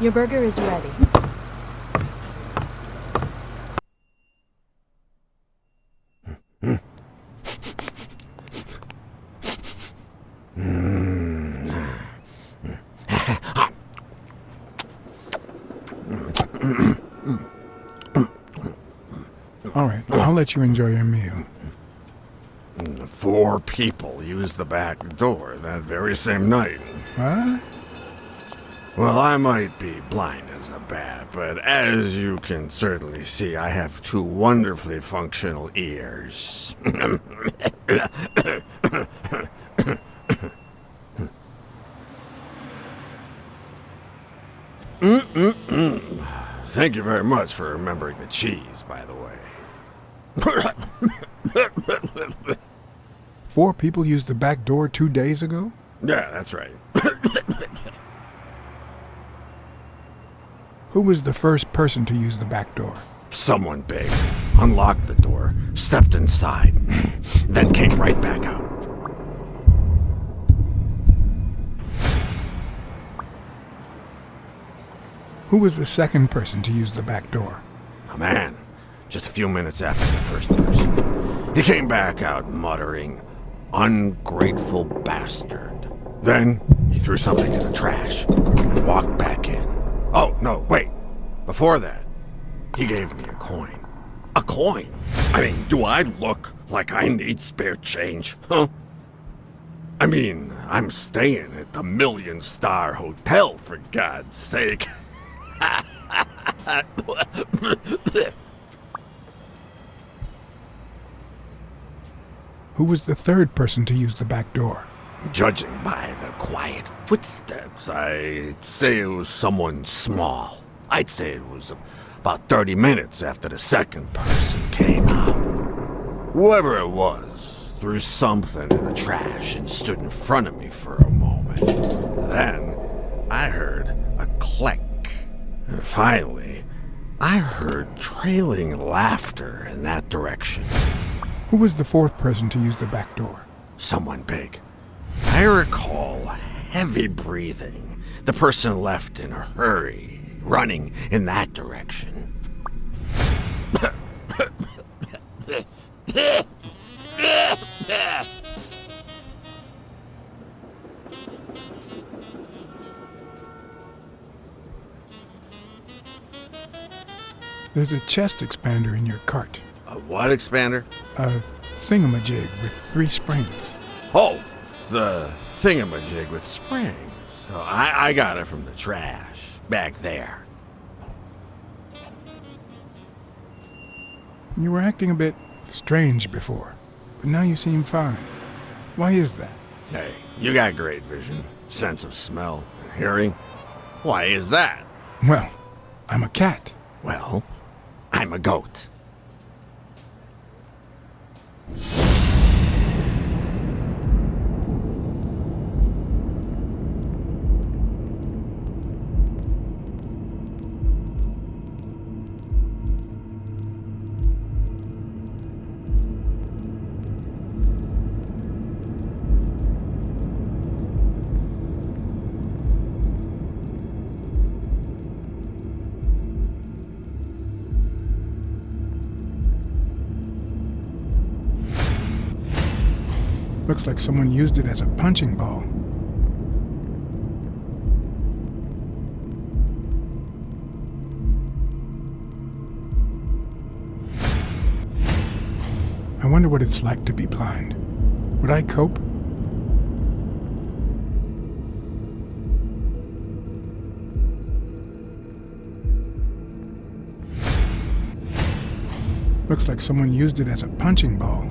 Your burger is ready. All right, I'll let you enjoy your meal. 4 people used the back door that very same night. What? Well, I might be blind as a bat, but as you can certainly see, I have 2 wonderfully functional ears. Thank you very much for remembering the cheese, by the way. 4 people used the back door 2 days ago? Yeah, that's right. Who was the first person to use the back door? Someone big unlocked the door, stepped inside, then came right back out. Who was the second person to use the back door? A man, just a few minutes after the first person. He came back out muttering, "Ungrateful bastard." Then he threw something to the trash and walked back in. Oh, no, wait. Before that, he gave me a coin. A coin? I mean, do I look like I need spare change, huh? I mean, I'm staying at the Million-Star Hotel, for God's sake. Who was the third person to use the back door? Judging by the quiet footsteps, I'd say it was someone small. I'd say it was about 30 minutes after the second person came out. Whoever it was threw something in the trash and stood in front of me for a moment. Then I heard a click. And finally, I heard trailing laughter in that direction. Who was the fourth person to use the back door? Someone big. I recall heavy breathing. The person left in a hurry, running in that direction. There's a chest expander in your cart. A what expander? A thingamajig with 3 springs. Oh, the thingamajig with springs. Oh, I got it from the trash, back there. You were acting a bit strange before, but now you seem fine. Why is that? Hey, you got great vision, sense of smell, and hearing. Why is that? Well, I'm a cat. Well, I'm a goat. Looks like someone used it as a punching ball. I wonder what it's like to be blind. Would I cope? Looks like someone used it as a punching ball.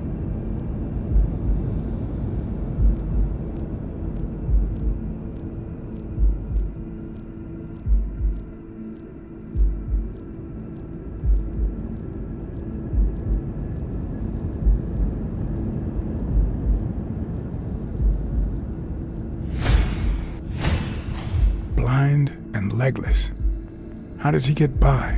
Blind and legless. How does he get by?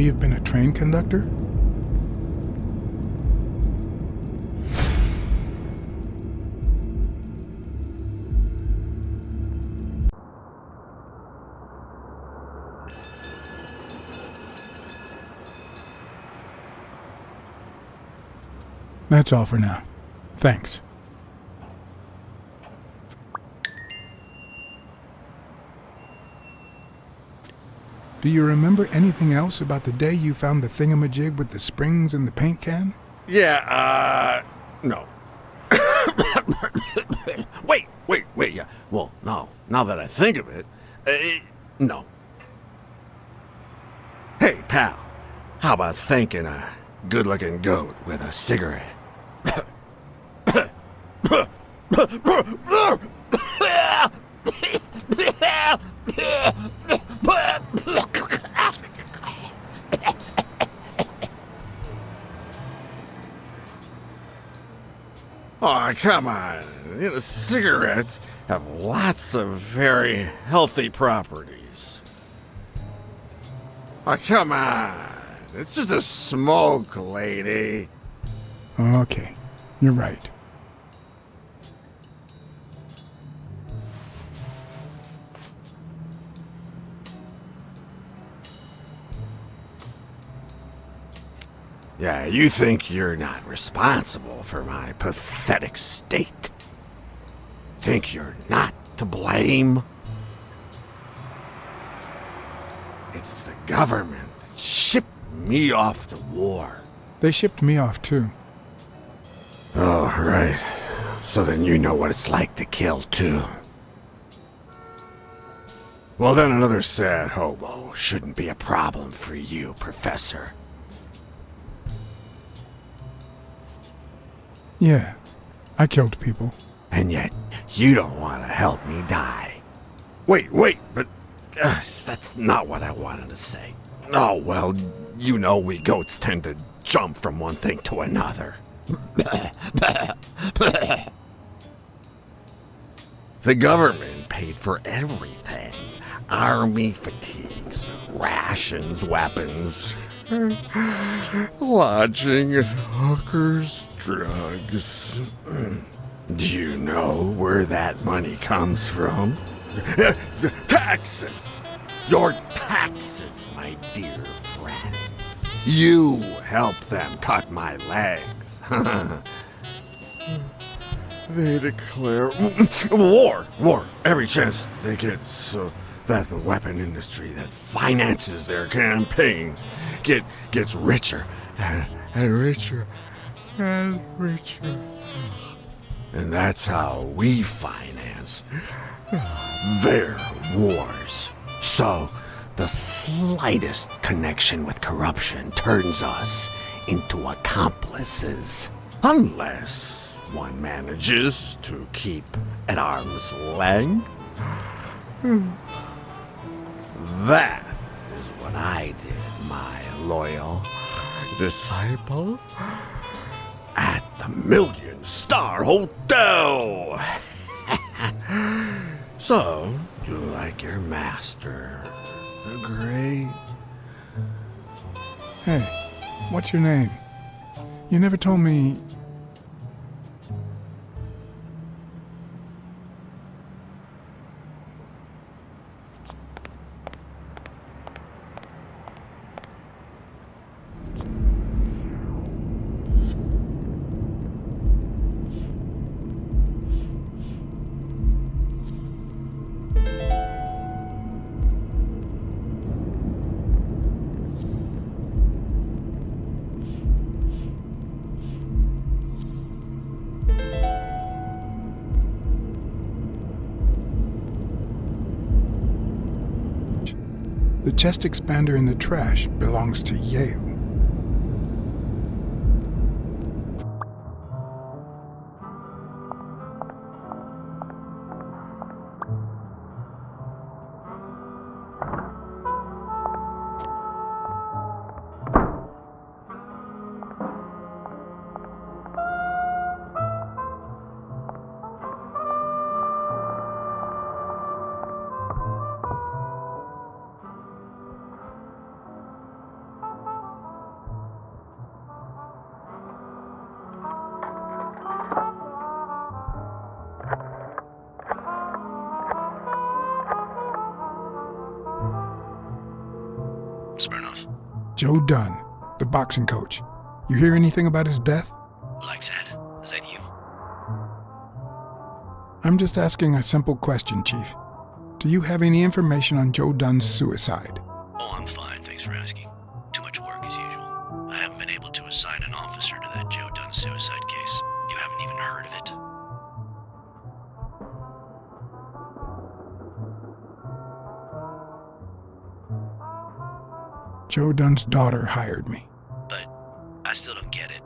he have been a train conductor? That's all for now. Thanks. Do you remember anything else about the day you found the thingamajig with the springs and the paint can? Yeah, no. Wait, yeah. Well, no. Now that I think of it, no. Hey, pal, how about thanking a good-looking goat with a cigarette? Oh, come on. You know, cigarettes have lots of very healthy properties. Oh, come on. It's just a smoke, lady. Okay, you're right. Yeah, you think you're not responsible for my pathetic state? Think you're not to blame? It's the government that shipped me off to war. They shipped me off too. Oh, right. So then you know what it's like to kill too. Well, then another sad hobo shouldn't be a problem for you, Professor. Yeah, I killed people. And yet, you don't want to help me die. Wait, but that's not what I wanted to say. Oh, well, you know we goats tend to jump from one thing to another. The government paid for everything. Army fatigues, rations, weapons, lodging, hookers, drugs. Do you know where that money comes from? Taxes! Your taxes, my dear friend. You helped them cut my legs. They declare war every chance they get, so that the weapon industry that finances their campaigns gets richer and richer and richer. And that's how we finance their wars. So the slightest connection with corruption turns us into accomplices. Unless one manages to keep at arm's length. That is what I did, my loyal disciple. At the Million-Star Hotel. So, do you like your master, the great? Hey, what's your name? You never told me. The chest expander in the trash belongs to Yale. Joe Dunn, the boxing coach. You hear anything about his death? Like that. Is that you? I'm just asking a simple question, Chief. Do you have any information on Joe Dunn's suicide? Oh, I'm fine, thanks for asking. Too much work as usual. I haven't been able to assign an officer to that Joe Dunn suicide case. You haven't even heard of it? Joe Dunn's daughter hired me. But I still don't get it.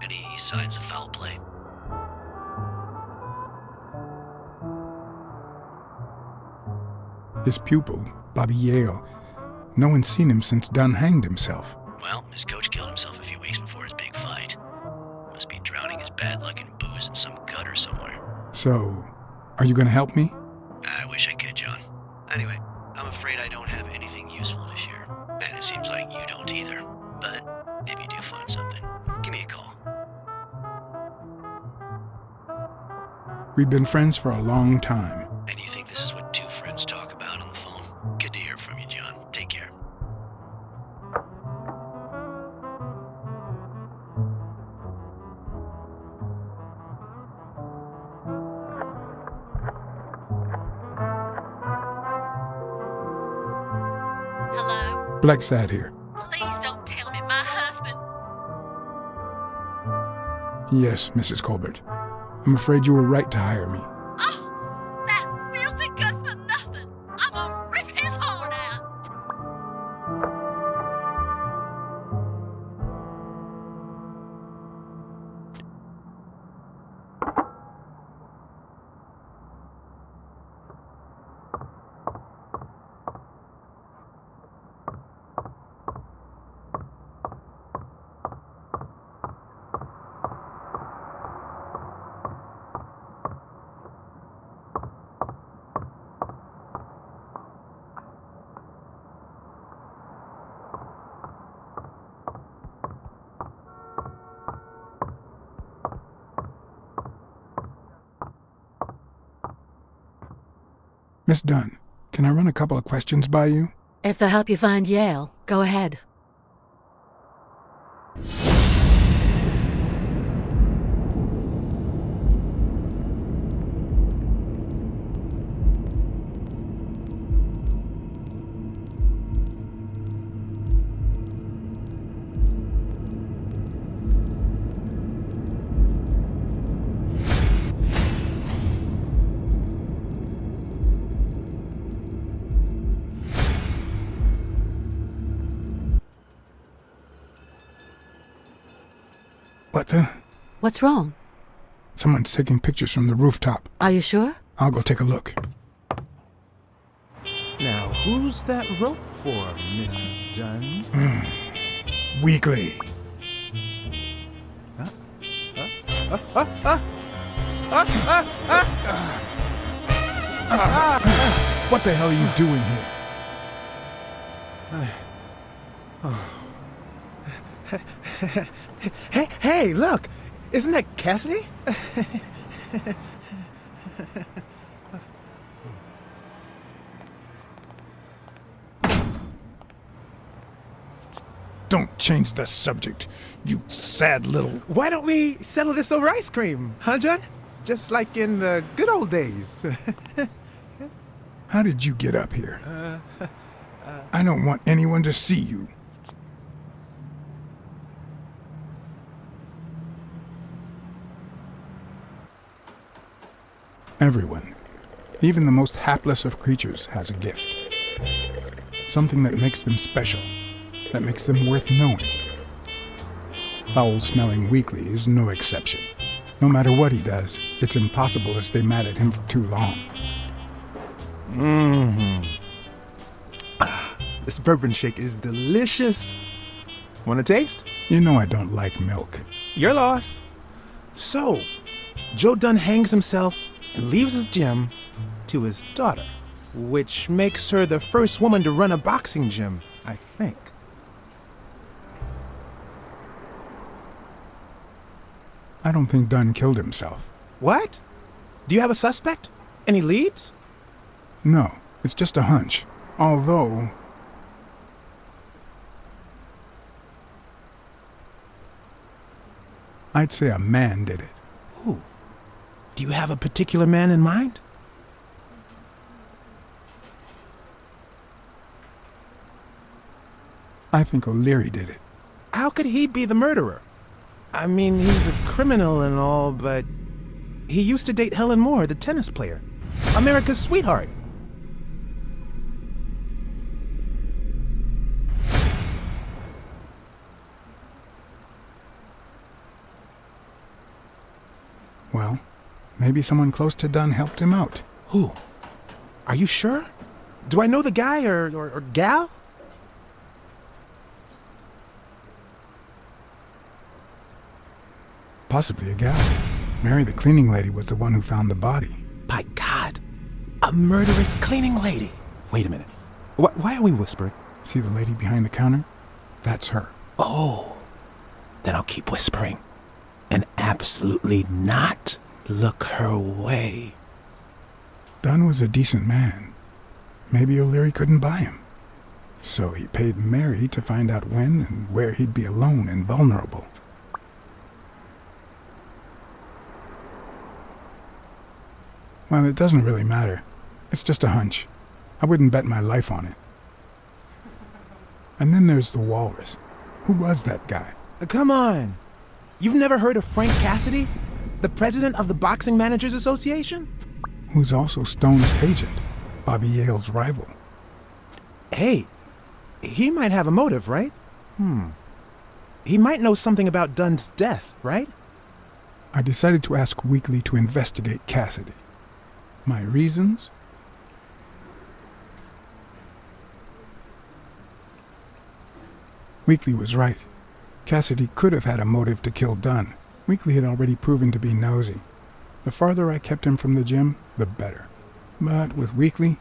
Any signs of foul play? His pupil, Bobby Yale. No one's seen him since Dunn hanged himself. Well, his coach killed himself a few weeks before his big fight. Must be drowning his bad luck in booze in some gutter somewhere. So, are you going to help me? I wish I could, John. Anyway, I'm afraid I don't have anything useful to share. And it seems like you don't either. But if you do find something, give me a call. We've been friends for a long time. And you think this is what two friends talk about on the phone? Good to hear from you, John. Take care. Hello? Blacksad here. Please don't tell me my husband. Yes, Mrs. Colbert. I'm afraid you were right to hire me. Oh, that filthy good for nothing. I'm gonna rip his heart out. Miss Dunn, can I run a couple of questions by you? If they'll help you find Yale, go ahead. What the? What's wrong? Someone's taking pictures from the rooftop. Are you sure? I'll go take a look. Now, who's that rope for, Miss Dunn? Weekly. What the hell are you doing here? Hey, look! Isn't that Cassidy? Don't change the subject, you sad little... Why don't we settle this over ice cream, huh, John? Just like in the good old days. How did you get up here? I don't want anyone to see you. Everyone, even the most hapless of creatures, has a gift. Something that makes them special, that makes them worth knowing. Foul-smelling Weekly is no exception. No matter what he does, it's impossible to stay mad at him for too long. This bourbon shake is delicious. Want a taste? You know I don't like milk. Your loss. So, Joe Dunn hangs himself and leaves his gym to his daughter, which makes her the first woman to run a boxing gym, I think. I don't think Dunn killed himself. What? Do you have a suspect? Any leads? No, it's just a hunch. Although... I'd say a man did it. Who? Do you have a particular man in mind? I think O'Leary did it. How could he be the murderer? I mean, he's a criminal and all, but he used to date Helen Moore, the tennis player. America's sweetheart. Well, maybe someone close to Dunn helped him out. Who? Are you sure? Do I know the guy or gal? Possibly a gal. Mary, the cleaning lady, was the one who found the body. By God, a murderous cleaning lady. Wait a minute. Why are we whispering? See the lady behind the counter? That's her. Oh, then I'll keep whispering and absolutely not look her way. Dunn was a decent man. Maybe O'Leary couldn't buy him. So he paid Mary to find out when and where he'd be alone and vulnerable. Well, it doesn't really matter. It's just a hunch. I wouldn't bet my life on it. And then there's the Walrus. Who was that guy? Come on. You've never heard of Frank Cassidy? The president of the Boxing Managers Association? Who's also Stone's agent, Bobby Yale's rival. Hey, he might have a motive, right? He might know something about Dunn's death, right? I decided to ask Weekly to investigate Cassidy. My reasons? Weekly was right. Cassidy could have had a motive to kill Dunn. Weekly had already proven to be nosy. The farther I kept him from the gym, the better. But with Weekly,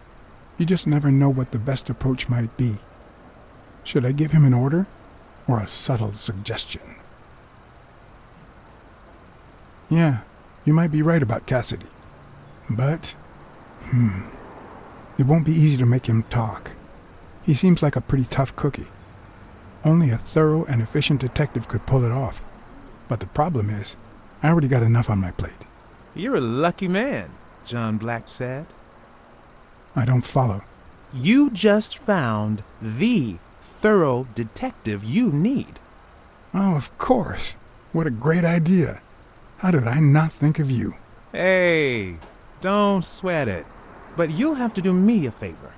you just never know what the best approach might be. Should I give him an order or a subtle suggestion? Yeah, you might be right about Cassidy. But, it won't be easy to make him talk. He seems like a pretty tough cookie. Only a thorough and efficient detective could pull it off. But the problem is, I already got enough on my plate. You're a lucky man, John Black said. I don't follow. You just found the thorough detective you need. Oh, of course. What a great idea. How did I not think of you? Hey, don't sweat it. But you'll have to do me a favor.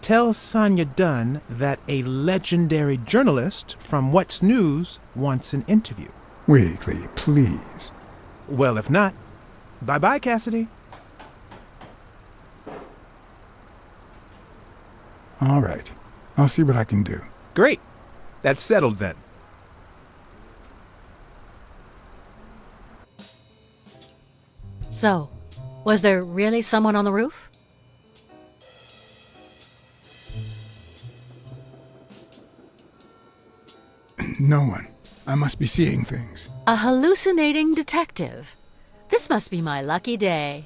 Tell Sonia Dunn that a legendary journalist from What's News wants an interview. Weekly, please. Well, if not, bye-bye, Cassidy. All right. I'll see what I can do. Great. That's settled then. So, was there really someone on the roof? No one. I must be seeing things. A hallucinating detective. This must be my lucky day.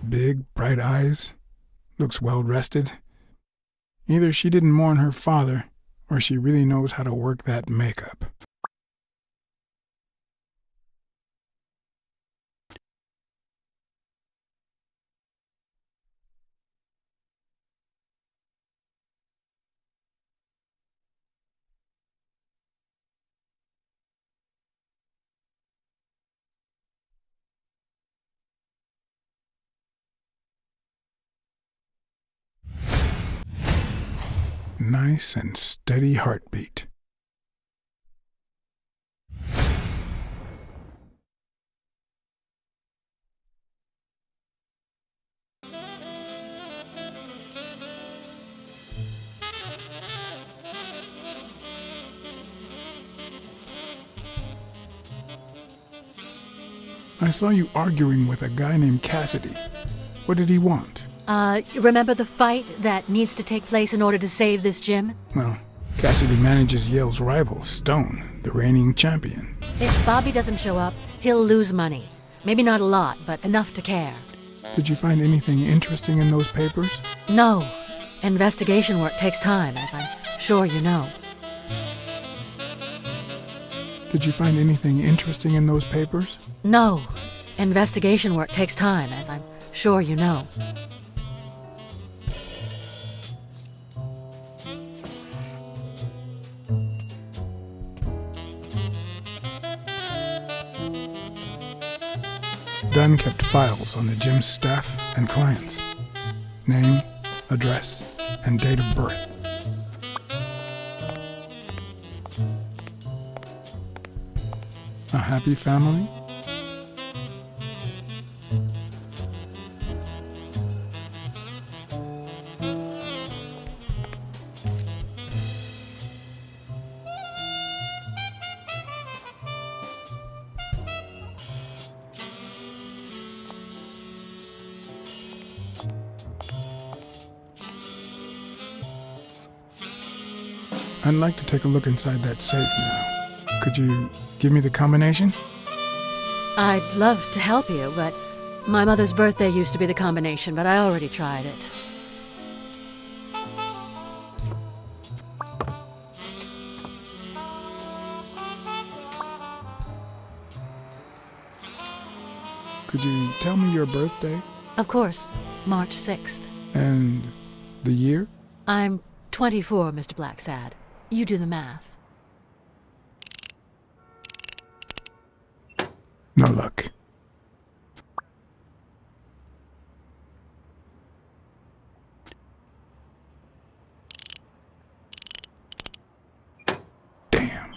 Big, bright eyes. Looks well rested. Either she didn't mourn her father, or she really knows how to work that makeup. Nice and steady heartbeat. I saw you arguing with a guy named Cassidy. What did he want? Remember the fight that needs to take place in order to save this gym? Well, Cassidy manages Yale's rival, Stone, the reigning champion. If Bobby doesn't show up, he'll lose money. Maybe not a lot, but enough to care. Did you find anything interesting in those papers? No. Investigation work takes time, as I'm sure you know. Did you find anything interesting in those papers? No. Investigation work takes time, as I'm sure you know. Dunn kept files on the gym's staff and clients. Name, address, and date of birth. A happy family? I'd like to take a look inside that safe now. Could you give me the combination? I'd love to help you, but my mother's birthday used to be the combination, but I already tried it. Could you tell me your birthday? Of course, March 6th. And the year? I'm 24, Mr. Blacksad. You do the math. No luck. Damn.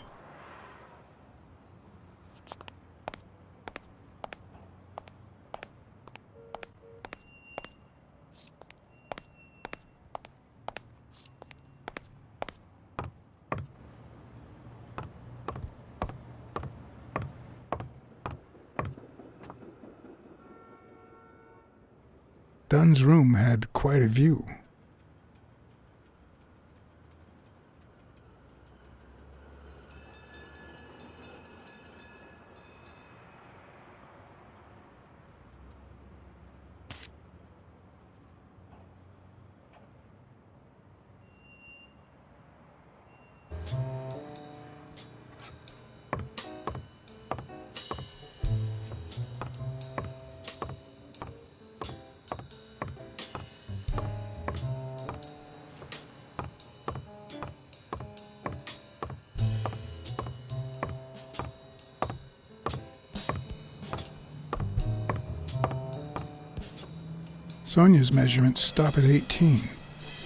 Dunn's room had quite a view. Sonia's measurements stop at 18,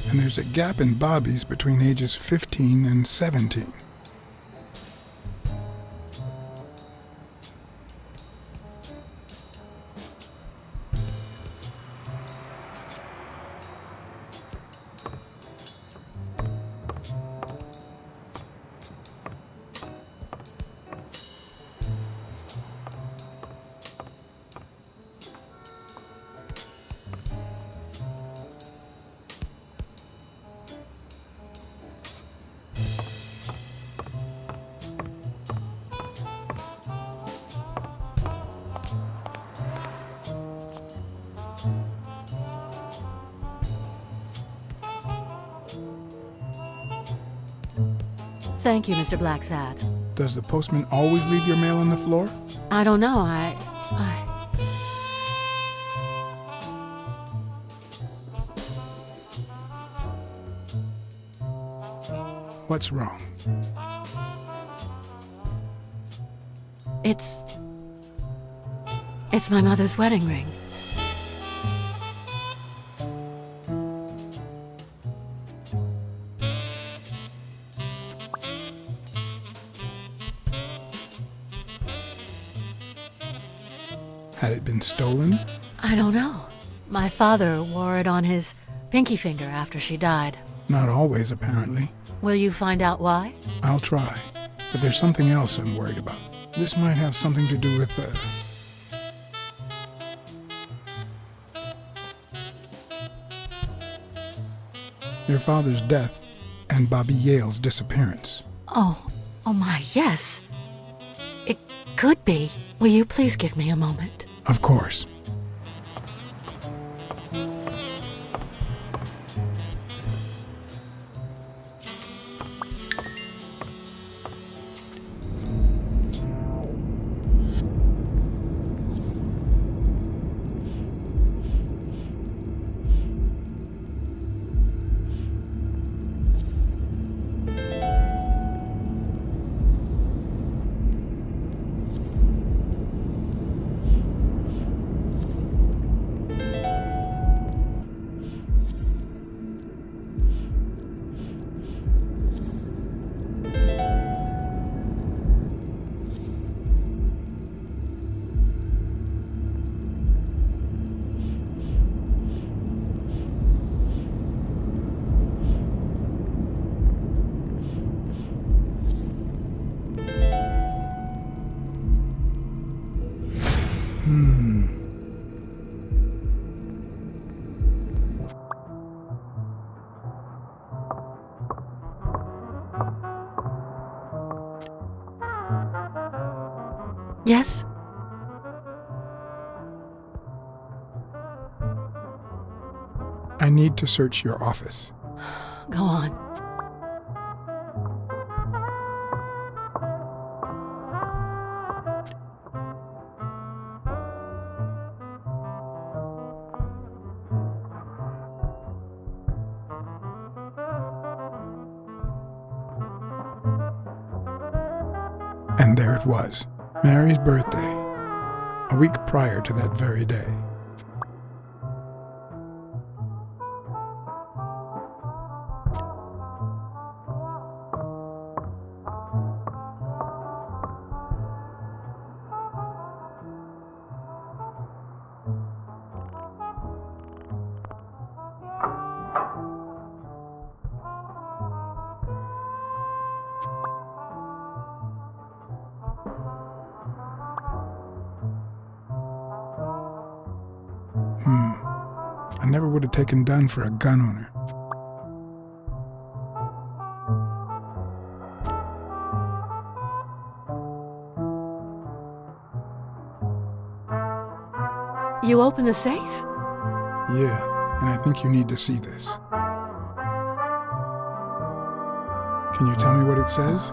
and there's a gap in Bobby's between ages 15 and 17. Thank you, Mr. Blacksad. Does the postman always leave your mail on the floor? I don't know, What's wrong? It's my mother's wedding ring. Had it been stolen? I don't know. My father wore it on his pinky finger after she died. Not always, apparently. Will you find out why? I'll try. But there's something else I'm worried about. This might have something to do with Your father's death and Bobby Yale's disappearance. Oh my, yes. It could be. Will you please give me a moment? Of course. Yes? I need to search your office. Go on. And there it was, Mary's birthday, a week prior to that very day. I never would have taken Dunn for a gun owner. You open the safe? Yeah, and I think you need to see this. Can you tell me what it says?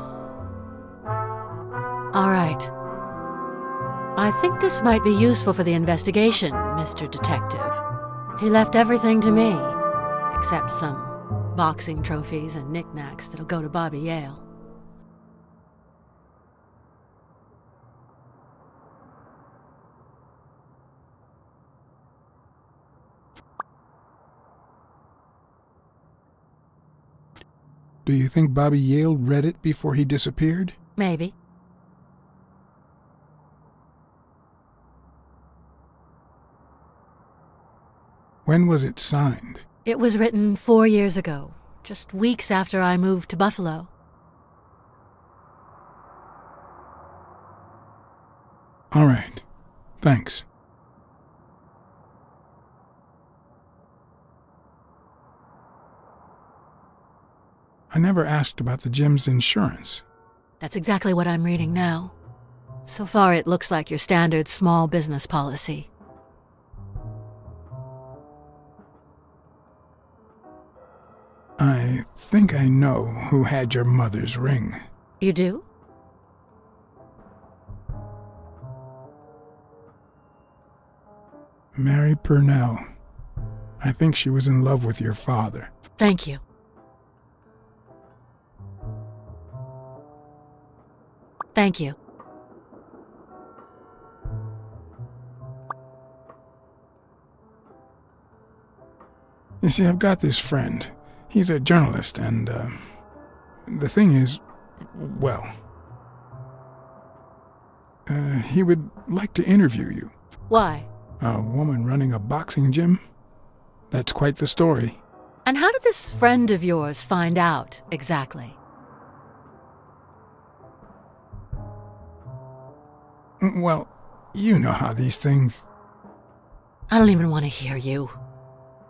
All right. I think this might be useful for the investigation, Mr. Detective. He left everything to me, except some boxing trophies and knickknacks that'll go to Bobby Yale. Do you think Bobby Yale read it before he disappeared? Maybe. When was it signed? It was written 4 years ago, just weeks after I moved to Buffalo. All right. Thanks. I never asked about the gym's insurance. That's exactly what I'm reading now. So far, it looks like your standard small business policy. I think I know who had your mother's ring. You do? Mary Purnell. I think she was in love with your father. Thank you. Thank you. You see, I've got this friend. He's a journalist, and, the thing is, well, he would like to interview you. Why? A woman running a boxing gym? That's quite the story. And how did this friend of yours find out, exactly? Well, you know how these things... I don't even want to hear you.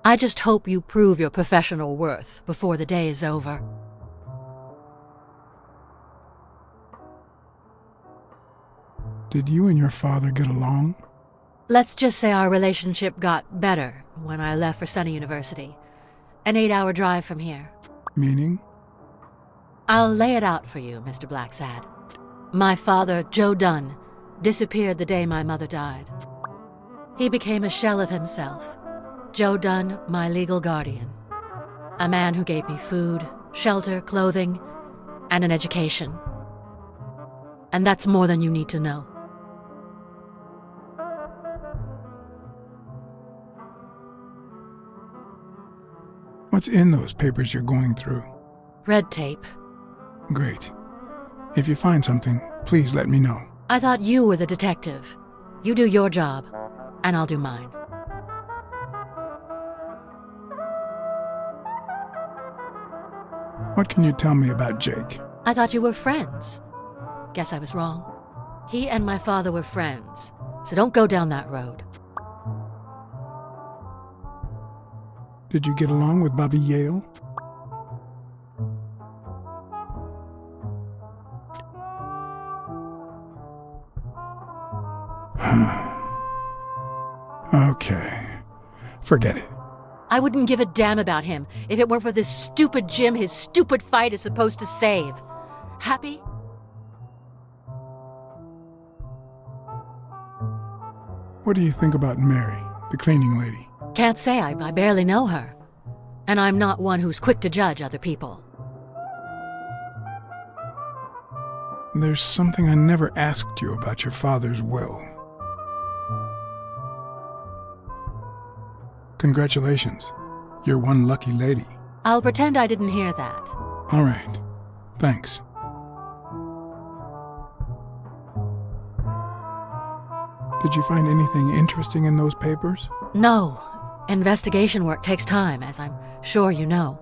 I just hope you prove your professional worth before the day is over. Did you and your father get along? Let's just say our relationship got better when I left for Sunny University. An 8-hour drive from here. Meaning? I'll lay it out for you, Mr. Blacksad. My father, Joe Dunn, disappeared the day my mother died. He became a shell of himself. Joe Dunn, my legal guardian. A man who gave me food, shelter, clothing, and an education. And that's more than you need to know. What's in those papers you're going through? Red tape. Great. If you find something, please let me know. I thought you were the detective. You do your job, and I'll do mine. What can you tell me about Jake? I thought you were friends. Guess I was wrong. He and my father were friends, so don't go down that road. Did you get along with Bobby Yale? Okay. Forget it. I wouldn't give a damn about him if it weren't for this stupid Jim his stupid fight is supposed to save. Happy? What do you think about Mary, the cleaning lady? Can't say. I barely know her. And I'm not one who's quick to judge other people. There's something I never asked you about your father's will. Congratulations. You're one lucky lady. I'll pretend I didn't hear that. All right. Thanks. Did you find anything interesting in those papers? No. Investigation work takes time, as I'm sure you know.